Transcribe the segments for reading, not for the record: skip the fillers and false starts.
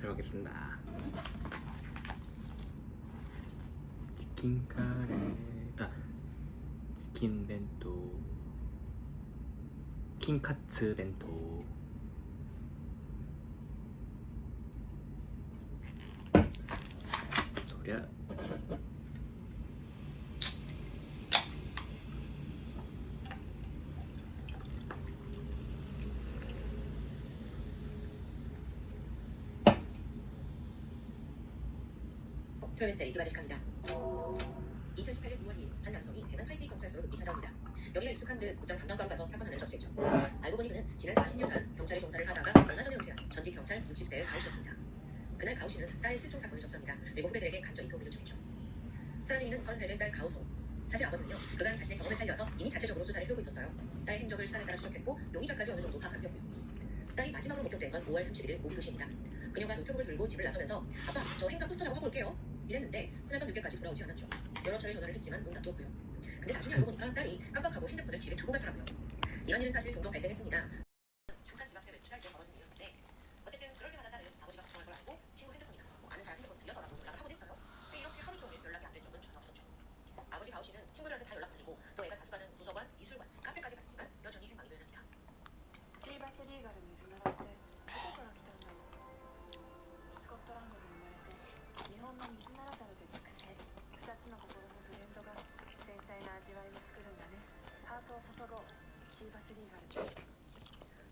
잘 먹겠습니다. 치킨 카레, 치킨 벤또, 킹카츠 벤또. 소랴. 토요일스테이 기바지식합니다. 2018년 6월 2일 한 남성이 대만 타이베이 경찰서로 급히 찾아옵니다. 여기에 익숙한 듯 곧장 담당과로 가서 사건 하나를 접수했죠. 알고 보니 그는 지난 40년간 경찰에 종사를 하다가 얼마 전에 은퇴한 전직 경찰 60세의 가우 씨였습니다. 그날 가우 씨는 딸의 실종 사건을 접수합니다. 그리고 후배들에게 간절히 도움을 요청했죠. 사라진 이는 30살 된 딸 가우소. 사실 아버지는요, 그간 자신의 경험을 살려서 이미 자체적으로 수사를 해오고 있었어요. 딸의 행적을 시간에 따라 추적했고 용의자까지 어느 정도 파악한 거고요. 딸이 마지막으로 목격된 건 5월 31일 오후 2시입니다. 그녀가 노트북을 들고 집을 나서면서 아빠, 저 행사 포스터 작업하고 올게요. 이랬는데 그날밤 늦게까지 돌아오지 않았죠. 여러 차례 전화를 했지만 응답도 없고요. 근데 나중에 알고 보니까 딸이 깜빡하고 핸드폰을 집에 두고 갔더라고요. 이런 일은 사실 종종 발생했습니다. 잠깐 집 앞에 외출할 때 벌어진 일이었는데 어쨌든 그럴 때마다 딸은 아버지가 걱정할 걸 알고 친구 핸드폰이나 아는 사람 핸드폰 빌려서라도 연락을 하곤 했어요. 근데 이렇게 하루 종일 연락이 안 된 적은 전혀 없었죠. 아버지 가오 씨는 친구들한테 다 연락 돌리고 또 애가 자주 가는 도서관, 미술관, 카페까지 갔지만 여전히 행방이 묘연합니다. シーバスリーガル水村ってどこから来たんだろう。スコットランドで生まれて日本の水ならだるで熟成、2つの心のブレンドが繊細な味わいを作るんだね。ハートを注ごう。シーバスリーガル。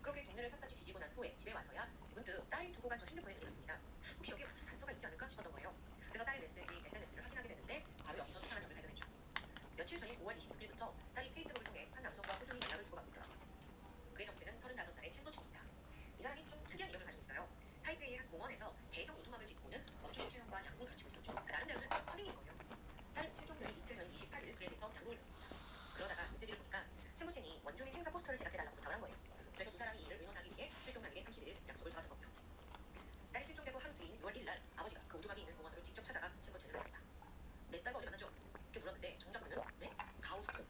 그렇게 동네를 샅샅이 뒤지고 난 후에 집에 와서야 문득 딸이 두고 간 저 핸드폰에 눈이 갔습니다. 혹시 여기에 무슨 단서가 있지 않을까 싶었던 거예요. 그래서 딸의 메시지, SNS를 확인하게 되는데 바로 여기서 수상한 점을 발견했죠. 며칠 전인 5월 26일부터 딸이 페이스북을 통해 한 남성과 꾸준히 연락을 주고받고 있더라고요. 그의 정체는 35살의 첸도치입니다. 이 사람이 좀 특이한 이력을 가지고 있어요. 타이베이의 한 공원에서 대형 오두막을 짓고는 원주민 체험과 양궁을 가르치고 있었죠. 나름대로는 선생님인 거예요. 딸은 실종된 2007년 28일 그에 대해서 양궁을 배웠습니다. 그러다가 메시지를 보니까 첸도첸이 원주민 행사 포스터를 제작해달라고 부탁을 한 거예요. 그래서 두 사람이 이 일을 의논하기 위해 실종 당일에 30일 약속을 잡았던 거고요. 딸이 실종되고 하루 뒤인 6월 1일 날 아버지가 그 오두막이 있는 공원으로 직접 찾아가 첸도첸을 만납니다. 내 딸과 어제 만났죠? 이렇게 물었는데 정작 그는 네? 가우 무슨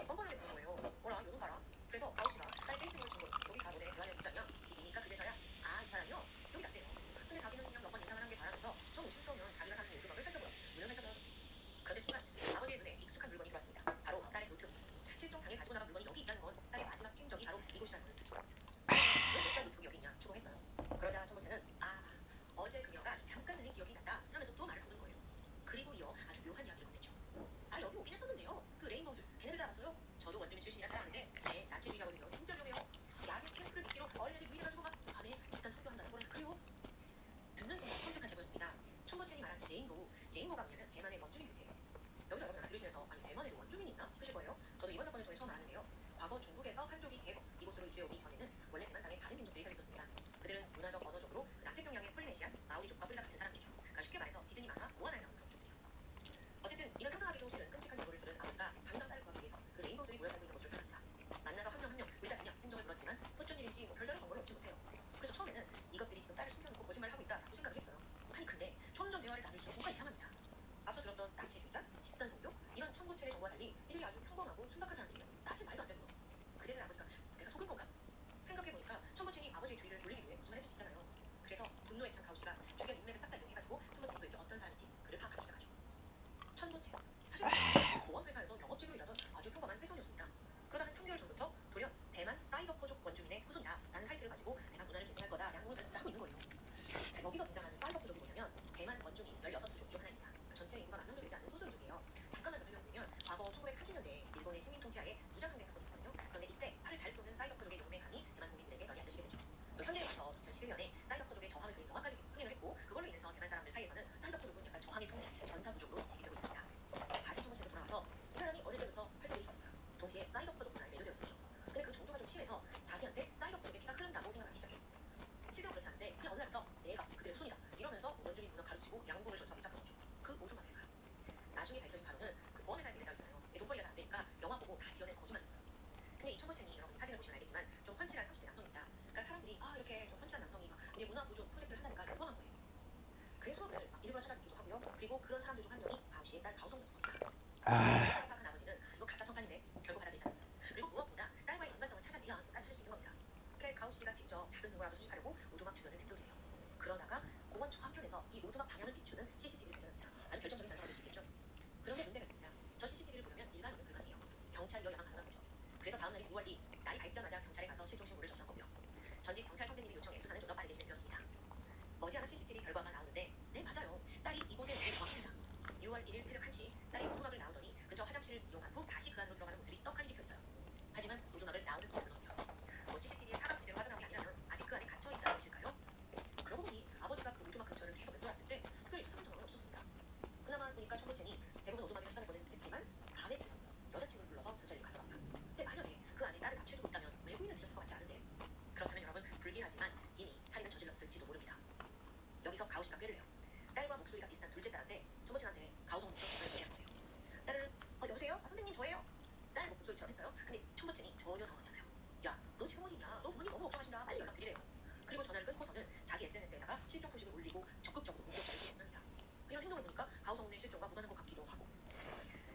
뻔뻔하게 묻는 거예요. 어라 요놈 봐라. 그래서 가우 씨가 딸 페이스북을 준 거 여기 바로 내 교환을 묻잖냐? 이니까 그제서야 아 이 사람이요? 기억이 났대요. 근데 자기는 그냥 몇 번 인상을 한 게 바라면서 좀 의심스러우면 자기가 사는 오두막을 살펴보라고 물려면 찾아왔었죠. 그런데 순간 아버지의 눈에 익숙한 물건이 들어왔습니다. 바로 딸의 노트북. 실종 당일 가지고 나간 물건이 여기 있다는 건 딸의 마지막 행적이 바로 이곳이라는 걸 듣죠. 왜 내 딸 노트북이 여기 있냐 추궁했어요. 그러자 천모체는 아 어제 그녀가 잠깐 흘린 기억이 난다 하면서 또 말을 바꾸는 거예요. 그리고 이어 아주 묘한 이야기를 건넸죠. 아 여기 오긴 했었는데요. 그 레인보우들 걔네들 알았어요. 저도 원주민 출신이라 잘 아는데 네 나치주의자거든요. 진짜 위험해요. 야생 캠프를 미끼로 어린애들 유인해가지고 막 밤에 집단 성교한다는 거라 그래요. 듣는 순간 섬뜩한 제보였습니다. 천모첸이 말한 레인보우가 뭐냐면 대만의 원주민 단체. 여기서 여러분 아마 들으시면서 아니 대만에도 원주민이 있나 싶으실 거예요. 저도 이번 사건을 통해 처음 알았는데요. 과거 중국에서 한족이 대거 이곳으로 이주해오기 전에는 원래 대만 땅에 다른 민족들이 살고 있었습니다. 그들은 문화적 언어적으로 남태평양의 폴리네시안 마오리족과 뿌리가 같은 사람들이죠. 그러니까 쉽게 말해서 디즈니 만화 모아나에 나오는 그런 족들이요. 어쨌든 이런 상상하기도 싫은 끔찍한 제보를 들은 아버지가 당장 딸을 구하기 위해서 그 레인보우들이 모여 살고 있는 곳을 향합니다. 만나서 한 명 한 명 우리 딸이냐 행적을 물었지만 어쩐 일인지 별다른 정보를 얻지 못해요. 그래서 처음에는 이것들이 지금 딸을 숨겨놓고 거짓말을 하고 있다라고 생각을 했어요. 아니 근데 점점 대화를 나눌수록 뭔가 이상합니다. 앞서 들었던 나치 글자, 집단 성교 이런 천곤체의 정보와 달리 이들이 아주 평범하고 순박한 사람들이에요. 나치 말도 안 되는 거. 그제서야 아버지가 내가 속은 건가? 생각해보니까 천곤체이 아버지의 주의를 돌리기 위해 거짓말 했을 수 있잖아요. 그래서 분노에 찬 가우씨가 주변 인맥을 싹 다 이용해가지고 천곤체가 도대체 어떤 사람인지 그를 파악하기 시작하죠. 천곤체 사실 보안회사에서 영업직으로 일하던 아주 평범한 회사원이었습니다. 그러다 한 3개월 전부터 돌연 대만 사이버퍼족 원주민의 후손이다 라는 타이틀을 가지고 내가 문화를 계승할 거다 양궁을 가르친다 하고 있는 거예요. 자 여기서 등장하는 사이버퍼족이 뭐냐면 대만 원주민 16부족 중 하나입니다. 전체 인구가 10,000명도 되지 않는 소수민족이에요. 잠깐만 더 설명드리면 과거 1930년대에 일본의 식민 통치하에 무장 항쟁 사건이 있었거든요. 그런데 이때 팔을 잘 쏘는 사이버퍼족의 용맹함이 대만 국민들에게 널리 알려지게 되죠. 또 현대에 와서 2011년에 사이버퍼족의 저항을 그린 영화까지 흥행을 했고 그걸로 인해서 대만 사람들 사이에서는 사이버퍼족은 약간 저항의 성지, 전사부족으로 인식이 되고 있습니다. 다시 천문체로 돌아와서 이 사람이 어릴 때부터 활성이 좋았어요. 동시에 사이버퍼족 문화에 매료되었었죠. 근데 그 정도가 좀 심해서 자기한테 사이버퍼족의 피가 흐른다고 생각하기 시작해요. 실제로 그렇지 않은데 그냥 어느 날부터 내가 그들의 후손이다 이러면서 원주민 문화 가르치고 양궁을 전수하기 시작한 거죠. 그 오두막에서요. 나중에 밝혀진 바로는 그 보험회사에서 일했다고 했잖아요. 내 돈벌이가 잘 안 되니까 영화 보고 다 지어낸 거짓말이었어요. 근데 이 천번첸이 여러분 사진을 보시면 알겠지만 좀 펀치한 30대 남성입니다. 그러니까 사람들이 아 이렇게 좀 펀치한 남성이 막 이제 문화 보조 프로젝트를 한다니까 영광한 거예요. 그의 수업을 막 일부러 찾아듣기도 하고요. 그리고 그런 사람들 중 한 명이 가우씨의 딸 가우성입니다. 생각한 아버지는 이거 가짜 평판이네. 결국 받아들이지 않았어요. 그리고 무엇보다 딸과의 연관성을 찾아내야 딸 찾을 수 있는 겁니다. 그렇게 가우씨가 직접 작은 동굴라도 수집하려고 오두막 주변을 맴돌게 돼요. 그러다 오두막 방향을 비추는 CCTV를 발견합니다. 아주 결정적인 단서가 될 수 있겠죠. 그런데 문제가 있습니다. 저 CCTV를 보려면 일반인은 불가능해요. 경찰이어야만 가능한 거죠. 그래서 다음 날인 6월 2일 딸이 밝자마자 경찰에 가서 실종 신고를 접수한 거고요. 전직 경찰 선배님이 요청해 수사는 좀 더 빠르게 진행되었습니다. 머지않아 CCTV 결과가 나오는데 네 맞아요. 딸이 이곳에 있는 게 정확합니다. 6월 1일 새벽 1시 딸이 오두막을 나오더니 근처 화장실을 이용한 후 다시 그 안으로 들어가는 모습이 떡하니 찍혀있어요. 하지만 오두막을 나오는 곳은 없고요. 뭐 CCTV에 사각지대로 화장한 게 아니라면 아직 그 안에 갇혀있다는 것일까요? 그러고 보니 아버지가 그 오두막 근처를 계속 맴돌았을 때 특별히 수상한 점은 없었습니다. 그나마 보니까 청부채니 대부분 오두막에서 시간을 보냈겠지만 밤에 되면 여자친구를 불러서 전차를 가더라고요. 근데 만약에 그 안에 딸을 납치해두고 있다면 외부인을 뒤졌을 것 같지 않은데 그렇다면 여러분 불길하지만 이미 살인을 저질렀을지도 모릅니다. 여기서 가오씨가 꾀를 내요. 딸과 목소리가 비슷한 둘째 딸한테 청부채한테 가오성 미쳐 전화를 얘기한 거예요. 딸은 여보세요? 선생님 저예요? 딸 목소리처럼 했어요. 근데 청부채니 전혀 당황하잖아요. 야 너 지금 어디냐? 너 부모님 너무 걱정하신다. 빨리 연락드리래요. 그리고 전화를 끊고서는 자기 SNS에다가 실종 소식을 올리고 적극적으로 공격자를 지원합니다. 이런 행동을 보니까 가오성의 실종과 무관한 것 같기도 하고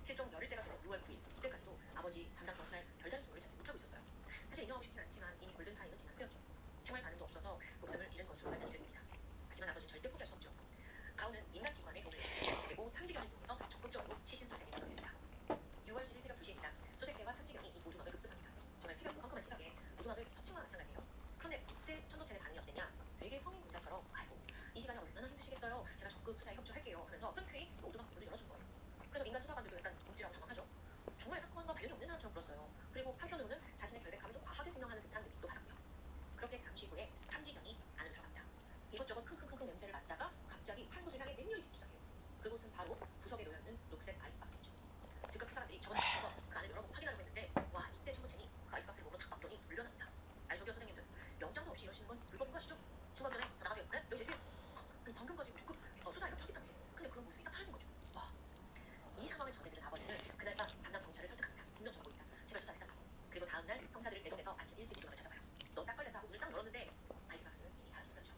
실종 열흘째가 되는 6월 9일 이때까지도 아버지 담당 경찰 별다른 증거를 찾지 못하고 있었어요. 사실 인정하고 싶진 않지만 이미 골든타임은 지난 후였죠. 생활 반응도 없어서 목숨을 잃은 것으로 판단이 됐습니다. 하지만 아버지는 절대 포기할 수 없죠. 가오는 민간기관에 돈을 내주고 그리고 탐지견을 이용해서 적극적으로 시신수색에 나서게 됩니다. 6월 10일 새벽 2시입니다. 수색대와 탐지견이 이 오두막을 급습합니다. 정말 새벽 황금한 시각에 오두막을 덮친 거와 마찬가지예요. 그런데 이때 천도체의 반응이 어땠냐? 되게 성인 군자처럼 아이고 이 시간에 얼마나 힘드시겠어요. 제가 적극 수사에 협조할게요 하면서 흔쾌히 오두막 문을 열어준 거예요. 그래서 민간 수사관들도 약간 움찔하고 당황하죠. 정말 사건과 관련이 없는 사람처럼 굴었어요. 그리고 한편으로는 자신의 결백감을 좀 과하게 증명하는 듯한 느낌도 받았고요. 그렇게 잠시 후에 탐지견이 안으로 들어갑니다. 이것저것 킁킁킁 냄새를 맡다가 갑자기 한 곳을 향해 맹렬히 짖기 시작해요. 그곳은 바로 구석에 놓여있는 녹색 아이스박스였죠. 즉각 수사관들이 저걸 맞춰서 그 안을 열어보고 확인하려고 했는데 와 이때 청부채니 그 아이스박스를 몸으로 탁 막더니 물러납니다. 아니 저기요 선생님들 영장도 없이 이러시는 건 불법인 거 아시죠? 신고하기 전에 다 나가세요. 네? 여기 제수님 방금까지 적극 수사에 협조하겠다며. 근데 그런 모습이 싹 사라진 거죠. 와. 이 상황을 전해들은 아버지는 그날 밤 담당 경찰을 설득합니다. 분명 저러고 있다. 제발 수사해달라고. 그리고 다음날 형사들을 대동해서 아침 일찍 오두막을 찾아봐요. 너 딱 걸렸다. 문을 딱 열었는데 아이스박스는 이미 사라진 거였죠.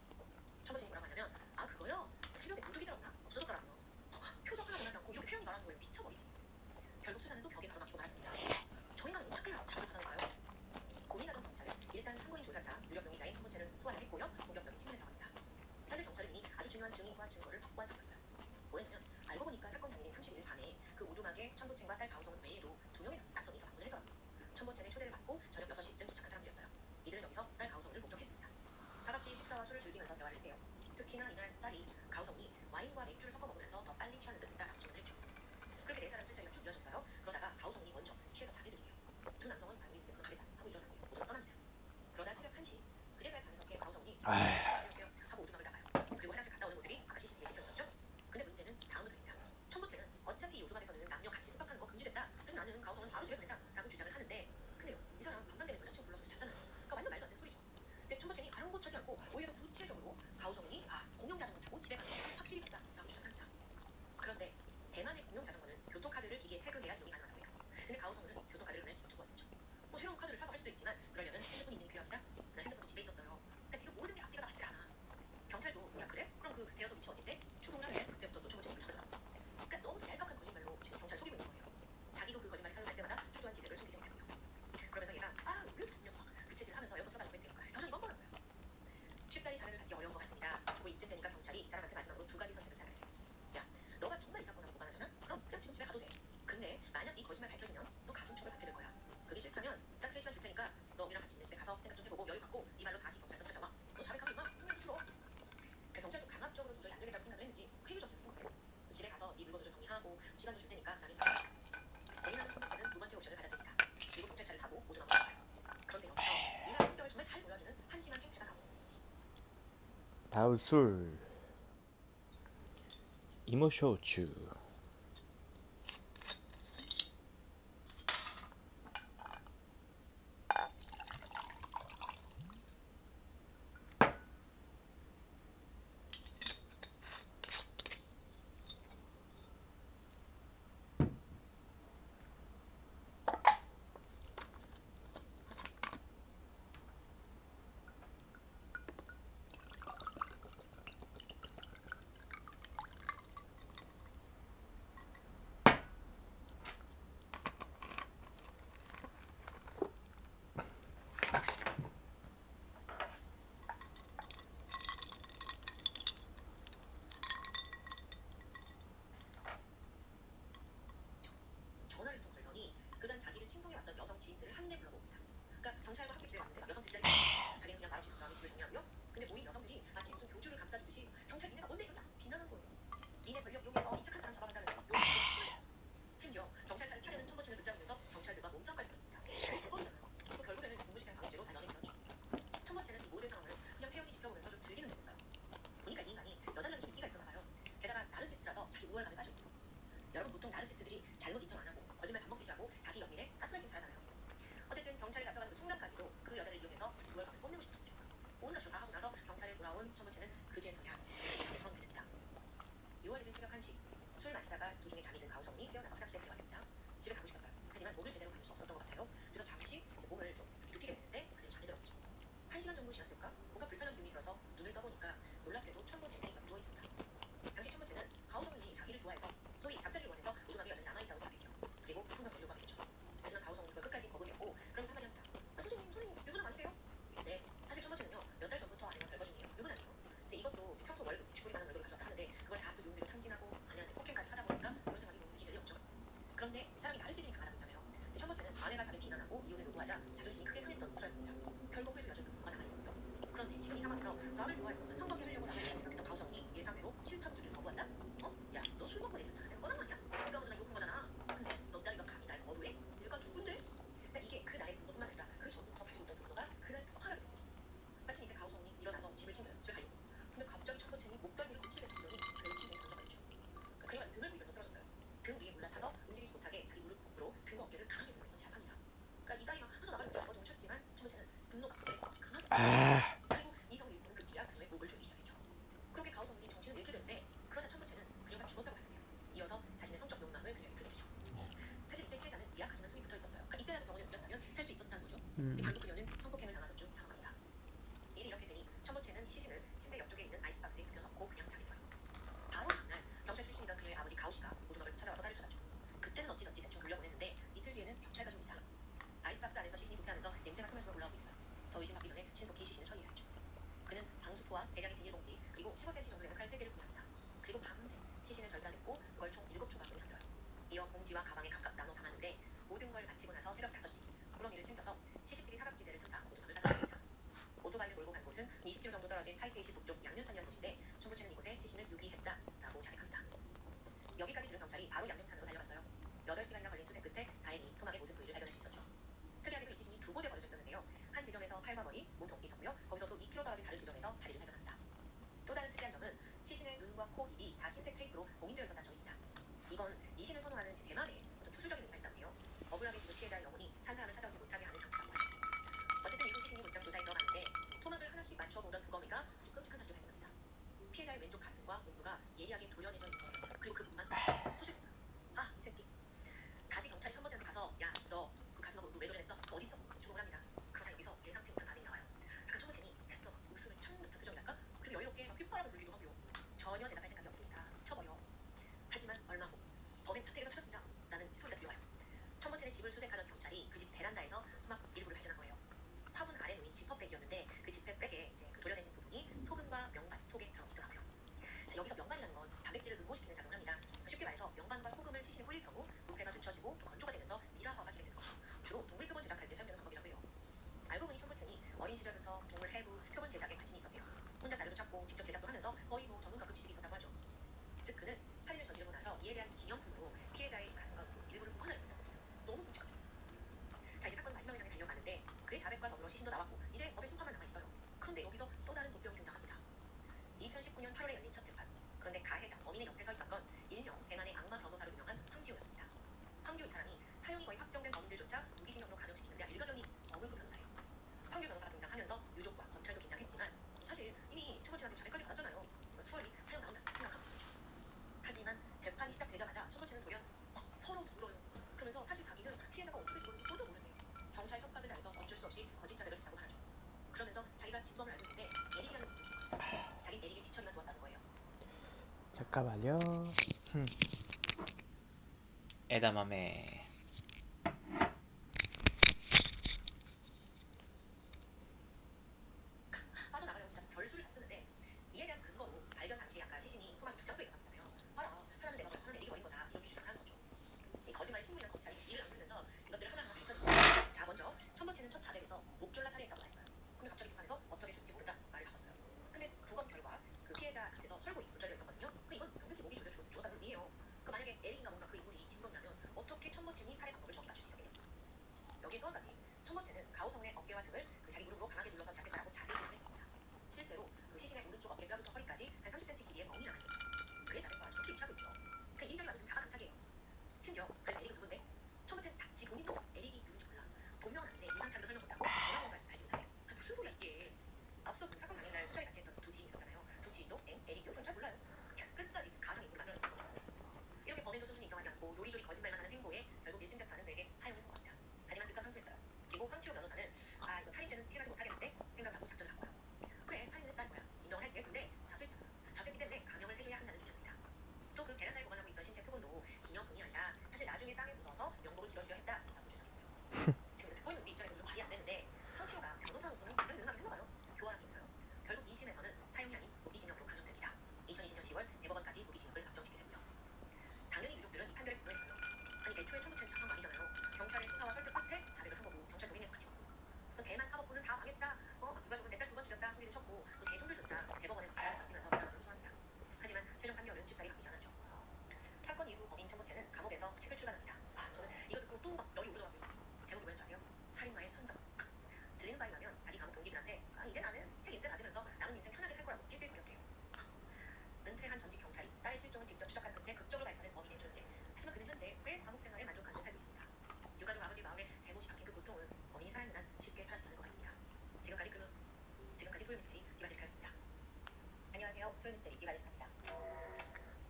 청부채니 뭐라고 하냐면 아 그거요? 새벽에 도둑이 들었나? 없어졌더라고요. 표정 하나 변하지 않고 이렇게 태연히 말하는 거예요. 미쳐버리지. 결국 수사는 또 벽에 가로막히고 말았습니다. 저 인간은 어떻게 자백을 받아낼까요? 고민하던 경찰은 일단 참고인 조사차 유력 용의자인 청부채를 소환을 했고요. 본격적인 침해를 들어갑니다. 사실 경찰은 이미 아주 중요한 증인과 증거를 확보한 상태였어요. 뭐였냐면 알고 보니까 사건 당일인 31일 밤에 그 오두막에 천보채와 딸 가오성은 외에도 2명의 남성이 방문을 했더라고요. 천보채는 초대를 받고 저녁 6시쯤 도착한 사람들이었어요. 이들은 여기서 딸 가오성을 목격했습니다. 다 같이 식사와 술을 즐기면서 대화를 했대요. 특히나 이날 딸이 가오성이 와인과 맥주를 섞어 먹으면서 더 빨리 취하는 듯 했다라고 주문을 했죠. 그렇게 네 사람 술자리가 쭉 이어졌어요. 그러다가 가오성이 먼저 취해서 잠이 들게 돼요. 두 남성은 아이고 이제 가겠다 하고 일어나고요. 모두가 떠납니다. 그러다 새벽 1시 그제서야 잠에서 깬 가오성이 하고 오두막을 나가요. 그리고 화장실 갔다 오는 모습이 아까 CCTV에 찍혔었죠. 근데 문제는 다음부터입니다. 청부채는 어차피 이 오두막에서는 남녀 같이 숙박하는 거 금지됐다. 그래서 나는 가오성은 바로 집에 보냈다라고 주장을 하는데 근데요 이 사람 밤만 되면 여자친구 불러서 잤잖아요. 그러니까 완전 말도 안 되는 소리죠. 근데 청부채는 아랑곳하지 않고 오히려 더 구체적으로 가오성이 공용자전거 타고 집에 가는 거 확실히 봤다라고 주장합니다. 그런데 대만의 공용자전거는 교통카드를 기기에 태그해야 이용이 가능하다고 해요. 근데 가오성은 교통카드를 집에 두고 왔었죠. 뭐 새로운 카드를 사서 할 수도 있지만 그러려면 핸드폰 인증이 필요합니다. 그날 핸드폰도 집에 있었어요. 그러니까 지금 모든 게 앞뒤가 맞지 않아. 경찰도 야 그래? 그럼 그 대여섯 위치 어딘데? 추궁을 하면 그때부터 또 청부채를 잡더라고요. 그러니까 너무 얄팍한 거짓말로 지금 경찰 속이고 있는 거예요. 자기도 그 거짓말에 사용할 때마다 초조한 기색을 숨기지 못하고요. 그러면서 얘가 왜 이렇게 안녕 막 부채질하면서 에어컨 틀어달라고 했대요. 여전히 뻔뻔한 거야. 쉽사리 자백을 받기 어려운 것 같습니다. 뭐 이쯤 되니까 경찰이 이 사람한테 마지막으로 두 가지 선택을 잘하게 돼요. 야 너가 정말 이 사건하고 무관하잖아? 그럼 그냥 지금 집에 가도 돼. 근데 만약 이 거짓말 밝혀지면 너 가중처벌 받게 될 거야. 그게 싫다면 딱 3시간 줄 테니까 너 우리랑 같이 있는 집에 가서 생각 좀 해보고 여유 갖고 네 말로 다시 경찰서 찾아와. 너 자백하면 임마 그냥 죽어. 그 경찰도 강압적으로 도저히 안 되겠다고 생각을 했는지 회유 정책을 쓴 거예요. 집에 가서 네 물건도 좀 정리하고 시간도 줄 테니까 나를 잡아. 고민하는 청부채는 두 번째 옵션을 받아들입니다. 미국 경찰차를 타고 오두막으로 갔어요. 그런데 여기서 이 사람 성격을 정말 잘 보여주는 한심한 캔태가 나옵니다. 다음 술 이모쇼츠 누워 있습니다. 당시 천문체는 가오성이 자기를 좋아해서 소위 잠자리를 원해서 오두막에 여전히 남아있다고 생각했대요. 그리고 풍경 되려고 하게 되죠. 하지만 가오성은 그걸 끝까지 거부했고 그럼 한마디 합니다. 선생님 유부남 아니세요? 네, 사실 천문체는요 몇 달 전부터 아내랑 별거 중이에요. 유부남이요. 근데 이것도 평소 월급 쥐꼬리만한 월급을 가져왔다 하는데 그걸 다 또 용비로 탕진하고 아내한테 폭행까지 하다 보니까 그런 생활이 너무 지질이 없죠. 그런데 사람이 나르시즘이 강하다고 했잖아요. 근데 천문체는 아내가 자기 비난하고 이혼을 요구하자 자존심이 크게 상했던 터였습니다. 결국 후회도 여전히 그가 나갔었고요. 그런데 지금 이 상황에서 나를 좋아해서 성관계 하려고 나를 생각했던 가오성이 예상대로 실탐주를 거부한다? 야, 너 술 먹고 내 세상 하는 뻔한 말이야. 네가 먼저 날 욕한 거잖아. 근데 너 딸이가 감히 날 거부해? 얘가 누군데? 근데 이게 그 날의 분노뿐만 아니라 그 전부터 가지고 있던 분노가 그날 폭발하게 된 거죠. 마침 이때 가오성이 일어나서 집을 챙겨요. 집을 가려고. 근데 갑자기 천문체니 목덜미를 거칠게 잡더니 그를 침대에 던져버렸죠. 그리고 등을 밀면서 쓰러졌어요. 등 위에 올라타서 움직이지 못하게 자기 무릎 부분으로 등 어깨를 강하게 누르면서 제압합니다. 그러니까 이 딸이가 하서 나가려고 아버지 쳤지만 천문체는 분노가 강하게 아, 그리고 이성을 일구는 급기야 그녀의 목을 조이기 시작했죠. 그렇게 가오성이 정신을 잃게 되는데 그러자 천문체는 그녀가 죽었다고 발견해요. 이어서 자신의 성적 욕망을 그녀에게 풀게 되죠. 사실 이때 피해자는 미약하지만 숨이 붙어있었어요. 그러니까 이때라도 병원에 옮겼다면 살 수 있었다는 거죠. 근데 결국 그녀는 성폭행을 당하던 중 사망합니다. 일이 이렇게 되니 천문체는 시신을 침대 옆쪽에 있는 아이스박스에 붙여넣고 그냥 잠이 들어요. 바로 다음날 경찰 출신이던 그녀의 아버지 가오씨가 오두막을 찾아와서 딸을 찾았죠. 그때는 어찌저찌 대충 돌려보냈는데 이틀 뒤에는 경찰까지 옵니다. 아이스박스 안에서 시신이 부패하면서 냄새가 스멀스멀 올라오고 있어요. 더 의심받기 전에 신속히 시신을 처리해야 했죠. 그는 방수포와 대량의 비닐봉지 그리고 15cm 정도 되는 칼 3개를 구매합니다. 그리고 밤새 시신을 절단했고 그걸 총 7조각으로 만들어요. 이어 봉지와 가방에 각각 나눠 담았는데 모든 걸 마치고 나서 새벽 5시 구렁이를 챙겨서 CCTV 사각지대를 튼다 오두막을 가져갔습니다. 오토바이를 몰고 간 곳은 20km 정도 떨어진 타이페이시 북쪽 양면산이라는 곳인데 천문체는 이곳에 시신을 유기했다라고 자백합니다. 여기까지 들은 경찰이 바로 양면산으로 달려갔어요. 8시간이나 걸린 수색 끝에 다행히 토막의 모든 부위를 발견할 수 있었죠. 특이하게도 이 시신이 두 곳에 버려져 있었는데요. 한 지점에서 팔과 머리, 몸통이 있었고요. 거기서 또 2km 떨어진 다른 지점에서 다리를 발견합니다. 또 다른 특이한 점은 시신의 눈과 코, 입이 다 흰색 테이프로 봉인되어 있었다는 점입니다. 이건 이신을 선호하는 대만의 어떤 주술적인 의미가 있다고요. 억울하게 죽은 피해자의 영혼이 산 사람을 찾아오지 못하게 하는 장치라고 하죠. 어쨌든 이후 시신이 문장 조사에 들어갔는데 토막을 하나씩 맞춰보던 두검이가 끔찍한 사실을 발견합니다. 피해자의 왼쪽 가슴과 눈부가 예리하게 도려내져 있는 거예요. 그리고 그 부분만 쑤시었어요. 아, 이 새끼. 다시 경찰이 천문체한테 가서 야, 너 그 가슴하고 눈 왜 도려냈어? 어딨어? 주목을 합니다. 그러자 여기서 예상치 못한 반응이 나와요. 약간 천문체니 애써 목숨을 참는 듯한 표정이랄까? 그리고 여유롭게 막 휘파람을 불기도 하고요. 전혀 대답할 생각이 없습니다. 미쳐버려. 하지만 얼마 후 범인 자택에서 찾았습니다. 라는 소리가 들려와요. 천문체의 집을 수색하던 경찰이 그 집 베란다에서 토막 일부를 발견한 거예요. 화분 아래 놓인 지퍼백이었는데 그 지퍼백에 이제 그 도려내진 부분이 소금과 명반 속에 들어있더라고요. 자, 여기서 명반이라는 건 단백질을 응고시키는 작용을 합니다. 쉽게 말해서 명반과 소금을 시신에 뿌릴 경우 부패가 늦춰지고 건조가 되면서 미라화가 진행되는 거죠. 주로 동물 표본 제작할 때 사용되는 방법이라고 해요. 알고 보니 천문체니 어린 시절부터 동물 해부, 표본 제작에 관심이 있었대요. 혼자 자료도 찾고 직접 제작도 하면서 거의 뭐 전문가급 지식이 있었다고 하죠. 즉 그는 살인을 저지르고 나서 이에 대한 기념품으로 피해자의 가슴과 일부를 보관하려 했던 겁니다. 너무 끔찍하죠. 자, 이제 사건은 마지막 장에 달려가는데 그의 자백과 더불어 시신도 나왔고 이제 법의 심판만 남아있어요. 그런데 여기서 또 다른 논평이 등장합니다. 2019년 8월에 열린 첫 재판. 그런데 가해자 범인의 옆에 서 있던 건 일명 대만의 악마 변호사로 유명한 황지호였습니다. 황지호 이 사람이 사형이 거의 확정된 범인들조차 무기징역으로 감형시키는데 일가견이 어물고 변호사예요. 황지호 변호사가 등장하면서 유족과 검찰도 긴장했지만 사실 이미 천문체한테 자백까지 받았잖아요. 그러니까 수월히 사형 나온다 생각하고 있었죠. 하지만 재판이 시작되자마자 천문체는 돌연 서로 울어요. 그러면서 사실 자기는 피해자가 어떻게 죽었는지 또도 모르네요. 경찰 협박을 당해서 어쩔 수 없이 거짓 자백을 했다고 하죠. 그러면서 자기가 진범을 알고 있는데 에릭이라는 분이 죽었다. 자기 에릭의 뒤처리만 도왔다는 거예요. 잠깐만요. 에다마메. 빠져나가려고 진짜 별수를 다 쓰는데 이에 대한 근거로 발견 당시 아까 시신이 토막이 두 장소에 있었잖아요. 봐라, 하나는 내가 버리고 하나는 에릭이 버린 거다. 이렇게 주장을 하는 거죠. 이 거짓말 신문이나 검찰이 이를 악물면서 이것들을 하나하나 밝혀내고 자, 먼저 천문체는 첫 자백에서 목졸라 살해했다고 말했어요. 근데 갑자기 재판에서 어떻게 죽을지 모른다 말을 바꿨어요. 근데 구검 결과 그 피해자한테서 설골이 문자되어 있었거든요. 근데 이건 명백히 목이 졸려 죽었다는 의미예요. 그 만약에 에릭인가 뭔가 그 인물이 진범이라면 어떻게 천문체 토요미스테리 이발의 시간입니다.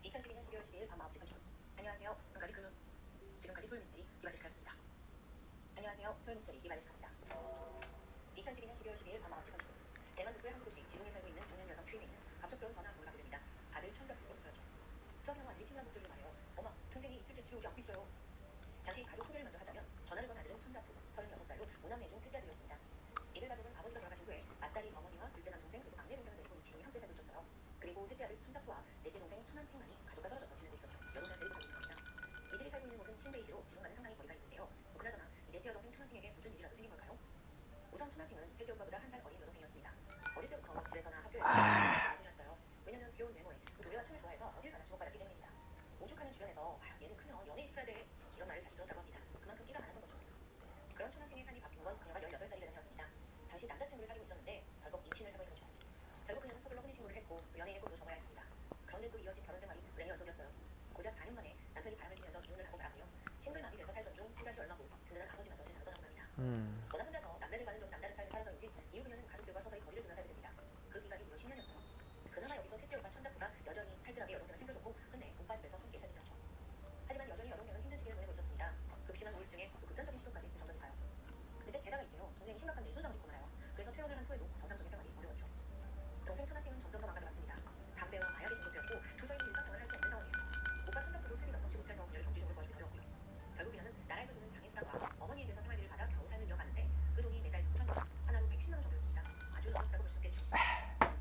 2012년 12월 12일 밤 9시 30분. 안녕하세요. 지금까지 토요미스테리 디바의 시간이었습니다. 안녕하세요. 토요미스테리 이발의 시간입니다. 2012년 12월 12일 밤 9시 30분. 대만 북부의 한 도시 지붕에 살고 있는 중년 여성 추임에 있는 갑작스러운 전화 한 통을 받게 됩니다. 아들 천자부로 보였죠. 수학 영어 아들이 침울한 목소리로 말해요. 엄마, 동생이 이틀째 집에 오지 않고 있어요. 잠시 가족 소개를 먼저 하자면 전화를 건 아들은 천자부, 36살로 5남매 중 셋째 아들이었습니다. 이들 가족은 아버지가 돌아가신 후에 맏딸이 어머니와 둘째 남동생 그리고 막내 동생을 데리고 지금이 함께 살고 있었어요. 그리고 셋째 아들 천자부와 넷째 동생 천한팅만이 가족과 떨어져서 지내고 있었죠. 여동생을 데리고 살고 있는 겁니다. 이들이 살고 있는 곳은 신베이시로 지금과는 상당히 거리가 있는데요. 그나저나 이 넷째 여동생 천한팅에게 무슨 일이라도 생긴 걸까요? 우선 천한팅은 셋째 오빠보다 한 살 어린 여동생이었습니다. 어릴 때부터 집에서나 학교에서 소년이었어요. 왜냐면 귀여운 외모에 또 노래와 춤을 좋아해서 어딜 가나 주목받았기 때문입니다. 오죽하면 주변에서 얘는 크면 연예인 시켜야 돼 이런 말을 자주 들었다고 합니다. 그만큼 끼가 많았던 거죠. 그런 천한팅의 삶이 바뀐 건 그녀가 18살이 되는 해였습니다. 당시 남자친구를 사귀고 있었는데 결국 임신을 해버린 거죠. 결국 그녀는 서둘러 혼인신고를 했고 연예인의 꿈으로 접어야 했습니다. 그런데 또 이어진 결혼 생활이 불행의 연속이었어요. 고작 4년 만에 남편이 바람을 피면서 이혼을 하고 말았고요. 싱글맘이 돼서 살던 중 또다시 얼마 후 든든한 아버지마저 세상을 떠나고 맙니다. 워낙 혼자서 남매들과는 좀 남다른 삶을 살아서인지 이후 그녀는 가족들과 서서히 거리를 두며 살게 됩니다. 그 기간이 무려 10년이었어요. 그나마 여기서 셋째 오빠 천자부가 여전히 살뜰하게 여동생을 챙겨줬고 끝내 오빠 집에서 함께 살게 되었죠. 하지만 여전히 여동생은 힘든 시기를 보내고 있었습니다. 급심한 우울증에 또 극단적인 시도까지 있을 정도니까요. 근데 게다가 있대요. 동생이 심각한 뇌손상을 입고 말아요. 그래서 퇴원을 한 후에도 정상적인 생활이 어려웠죠. 동생 천하팅은 점점 더 망가져갔습니다. 당대와 마약이 중독되었고 도저히 일상생활을 할 수 없는 상황이에요. 오빠 천자부도 수입이 넘치 못해서 그녀를 경제적으로 도와주기 어려웠고요. 결국 그녀는 나라에서 주는 장애수당과 어머니에게서 생활비를 받아 겨우 삶을 이어가는데 그 돈이 매달 6,000원, 하나로 110만 원 정도였습니다. 아주 어렵다고 볼 수 있겠죠.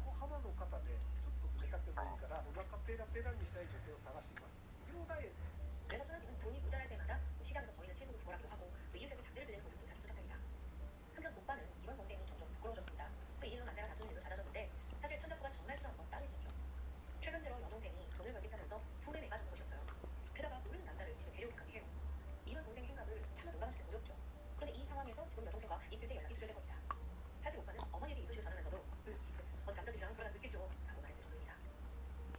小幅の方でちょっと使ってもいいからお腹ペラペラにしたい女性を探しています。美容ダイエット 그래서 천하팅은 돈이 모자랄 때마다 시장에서 보이는 채소를 구걸하기도 하고 또 이웃에게 담배를 피우는 모습도 자주 포착됩니다. 한편 오빠는 이런 동생이 점점 부끄러워졌습니다. 또 이 일로 남매가 다투는 일도 잦아졌는데 사실 천자부가 정말 싫어하는 건 따로 있었죠. 최근 들어 여동생이 돈을 벌겠다면서 소매에 빠진 것이었어요. 게다가 모르는 남자를 집에 데려오기까지 해요. 이런 동생의 행각을 차마 농담할 수는 어렵죠. 그런데 이 상황에서 지금 여동생과 이틀째 연락이 두절된 겁니다. 사실 오빠는 어머니에게 이 소식을 전하면서도 어디 남자들이랑 그러다 늦겠죠 라고 말했을 정도입니다.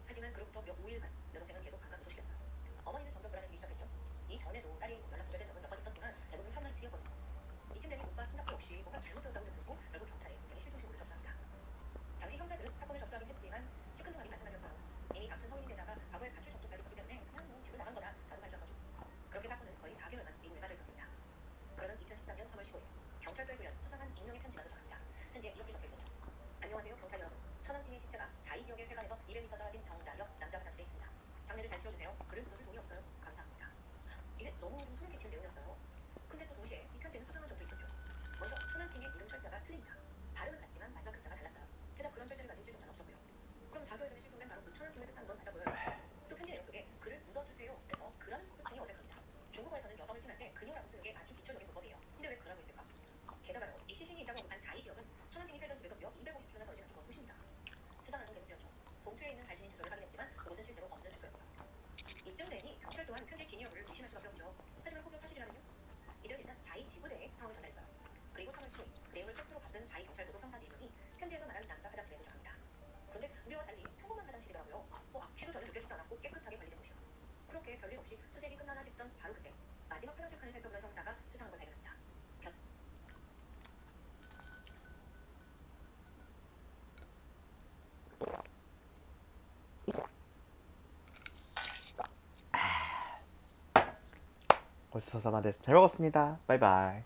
하지만 그로부터 몇 5일간 여동생은 계속 반가운 소식이었어요. 어머니는 점점 불안해지기 시작했죠. 이 전에도 딸이 연락 두절된 적은 몇 번 있었지만 대부분 한나이트였거든요. 이쯤 되니 오빠 친자부 역시 뭔가 잘못되었다고 느꼈고 결국 경찰에 동생이 실종 신고를 접수합니다. 당시 형사들은 사건을 접수하긴 했지만 시큰둥하니 마찬가지였어요. 이미 다 큰 성인인데다가 과거에 가출 정도까지 있었기 때문에 그냥 뭐 집을 나간 거다 라고 간주한 거죠. 그렇게 사건은 거의 4개월간 미궁에 빠져 있었습니다. 그러던 2013년 3월 15일 경찰서에 불려 수상한 익명의 편지가 도착합니다. 편지에 이렇게 적혀 있었죠. 안녕하세요 경찰 여러분. 천안팅의 시체가 자이 지역의 회관에서 200m 떨어진 정자역 남자 화장실에 있습니다. 장례를 잘 치러주세요. 그를 묻어줄 돈이 없어요. 감사합니다. 이게 너무 소름 끼치는 내용이었어요. 근데 또 동시에 이 편지에는 수상한 점도 있었죠. 먼저 천안팅의 이름 철자가 틀립니다. 발음은 같지만 마지막 글자가 달랐어요. 게다가 그런 철자를 가진 실종자는 없었고요. 그럼 4개월 전에 실종된 바로 그 천안팅을 뜻하는 건 맞아 보여요. 또 편지 내용 속에 그를 묻어주세요 에서 그라는 호칭이 어색합니다. 중국어에서는 여성을 칭할 때 그녀라고 쓰는 게 아주 기초적인 문법이에요. 근데 왜 그라고 있을까? 게다가요, 이 시신이 있다고 언급한 자이 지역은 천안팅이 살던 집에서 몇 250km나 떨어지는 중원 후시입니다. 수상한 건 계속되었죠. 봉투에 있는 발신인 주소를 확인했지만 그곳은 실제로 없는 주소였고요. 이쯤 되니 경찰 또한 편지 진위 여부를 의심할 수밖에 없죠. 하지만 혹여 사실이라면요? 이들은 일단 자이 지부대에 상황을 전달했어요. 그리고 3월 15일 내용을 팩스로 받은 자이 경찰 소속 형사 4명이 편지에서 말하는 남자 화장실에 도착합니다. 그런데 우리와 달리 평범한 화장실이더라고요. 뭐 악취도 전혀 느껴지지 않았고 깨끗하게 관리된 곳이요. 그렇게 별일 없이 수색이 끝나나 싶던 바로 그때 마지막 화장실 칸을 살펴보던 형사가 수상한 걸 발견합니다. 고치소사마데 잘 먹었습니다. 바이바이.